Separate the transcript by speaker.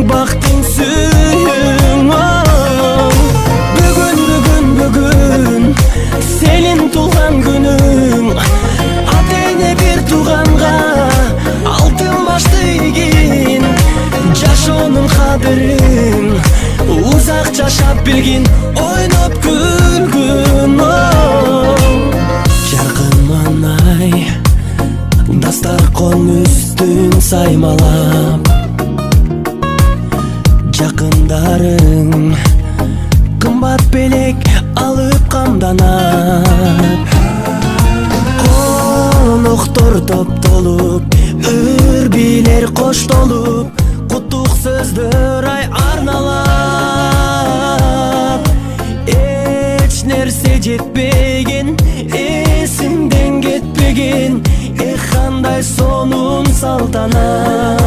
Speaker 1: бактың сүйүң. Бүгүн сенин туулган күнүң. Ата эне бир тууганга алтын башты ийгин. Жашоонун кадырын узак жашап билгин, ойноп күлгүн. Жаркын маанай дастаркон үстүн саймалап, жакындарың кымбат белек алып камданат. Коноктор топтолуп, үрбилер коштолуп, куттук сөздөр ай арналап. Эч нерсе жетпеген, эсиңден кетпеген, кандай сонун салтанат.